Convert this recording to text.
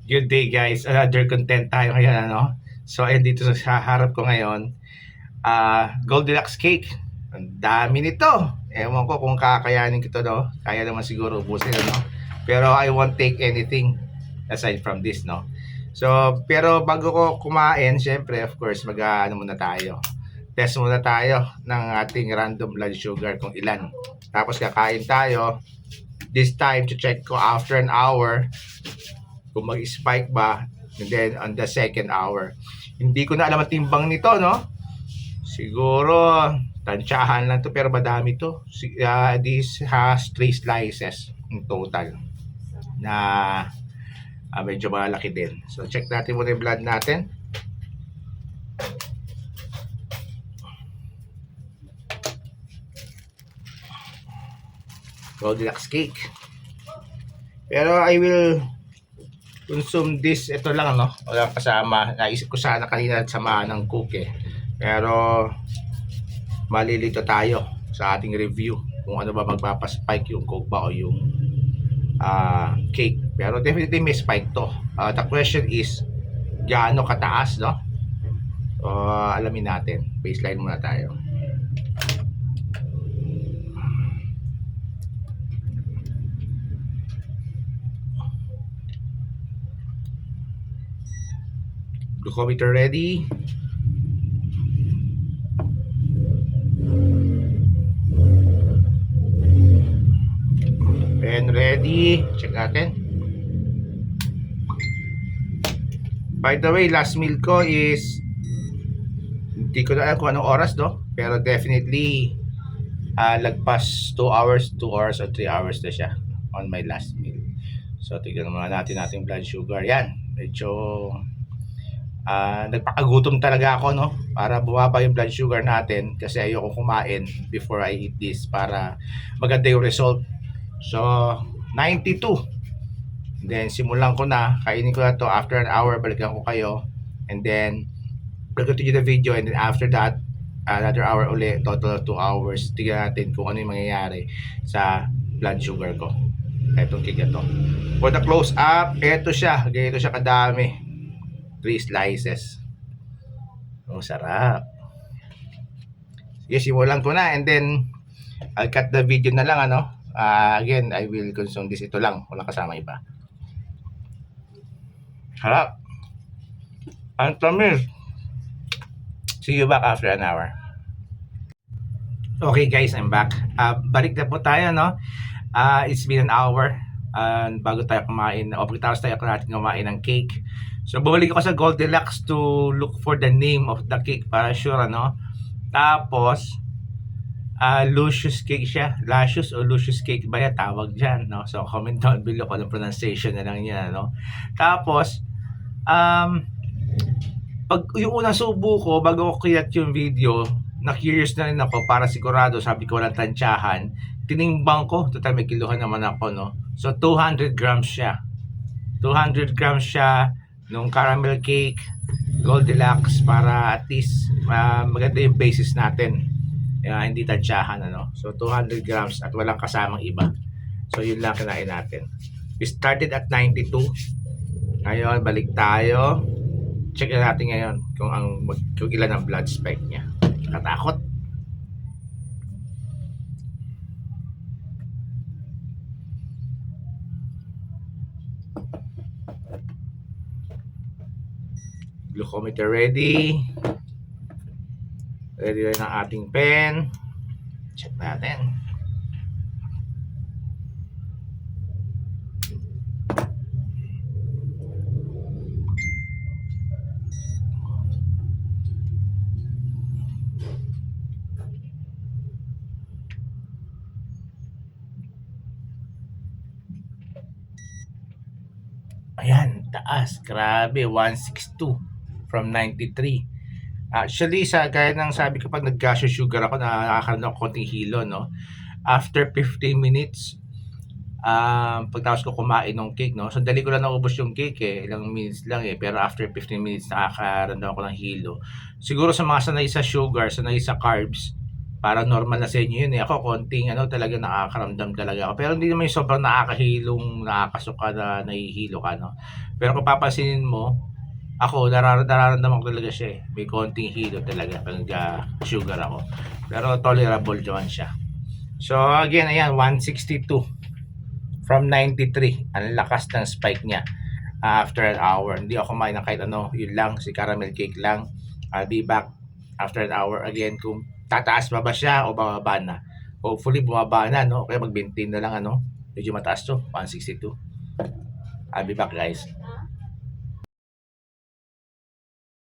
Good day guys, another content tayo ngayon ano. So ayun dito sa harap ko ngayon, Goldilocks cake. Ang dami nito. Ewan ko kung kakayanin ko to no. Kaya naman siguro ubusin no. Pero I won't take anything aside from this no. So pero bago ko kumain, syempre of course ano muna tayo. Test muna tayo ng ating random blood sugar kung ilan. Tapos kakain tayo. This time to check ko after an hour kung mag-spike ba, and then on the second hour. Hindi ko na alam ang timbang nito, no? Siguro, tansyahan lang to pero madami to. This has 3 slices in total na medyo malaki din. So, check natin muna yung blood natin. Goldilocks cake. Pero I will consume this, ito lang no, walang kasama. Naisip ko sana kanina samahan ng coke pero malilito tayo sa ating review kung ano ba magpapaspike, yung coke ba o yung cake. Pero definitely may spike to. The question is gaano kataas no. Alamin natin, baseline muna tayo. Glucometer ready. Pen ready. Check natin. By the way, last meal ko is hindi ko na alam kung anong oras no. Pero definitely lagpas 2 hours, 2 hours or 3 hours na siya on my last meal. So tignan muna natin ating blood sugar. Yan. Medyo nagpakagutom talaga ako no para bumaba yung blood sugar natin kasi ayoko kumain before I eat this para maganda yung result. So 92. Then simulan ko na, kainin ko na to after an hour, balikan ko kayo and then we'll continue the video and then after that another hour ulit, total of 2 hours. Tignan natin kung ano yung mangyayari sa blood sugar ko. Etong cake to. For the close up, eto siya, ganito siya kadami. 3 slices. Oh, sarap. Sige, simulan ko na and then I'll cut the video na lang ano. Again, I will consume this. Ito lang, walang kasama iba. Harap. Ang tamis. See you back after an hour. Okay guys, I'm back. Balik na po tayo no. It's been an hour bago tayo kumain. O pagkatapos tayo natin kumain ng cake. So bumalik ako sa Goldilocks to look for the name of the cake para sure ano. Tapos Lucius cake siya. Lucius o Lucius cake ba yan tawag dyan no? So comment down below kung anong pronunciation na lang yan no? Tapos pag yung unang subo ko bago ko kiyat yung video, na-curious na rin ako para sigurado, sabi ko walang tansyahan. Tinimbang ko, total may kiluhan naman ako no. So 200 grams siya. 200 grams siya nung caramel cake Goldilocks para at least maganda yung basis natin. Hindi tansyahan ano. So 200 grams at walang kasamang iba. So yun lang kinain natin. We started at 92. Ngayon balik tayo. Check natin ngayon kung ilan ang blood spike niya. Katakot. Glucometer ready. Ready rin ang ating pen. Check natin. Ayan, taas. Grabe, 162 from 93. Actually, gaya ng sabi ko pag nag-gaseous sugar ako, nakakaroon ako konting hilo, no? After 15 minutes, pagtapos ko kumain ng cake, no? Sandali ko lang naubos yung cake ilang minutes lang pero after 15 minutes nakakaroon ako ng hilo. Siguro sa mga sanay sa sugar, sanay sa carbs, Para normal na sa inyo yun eh. Ako konting talaga nakakaramdam talaga ako. Pero hindi naman yung sobrang nakakahilong, nakakasuka na nahihilo ka, no? Pero kung papansinin mo, ako nararamdaman ko talaga siya eh. May konting hilo talaga pag sugar ako. Pero tolerable naman siya. So again, ayan, 162 from 93. Ang lakas ng spike niya after an hour. Hindi ako kumain ng kahit ano. Yun lang, si caramel cake lang. I'll be back after an hour again kung tataas ba ba siya o bababa na. Hopefully bumaba na, no? Kaya mag-maintain na lang, medyo mataas to, 162. I'll be back, guys.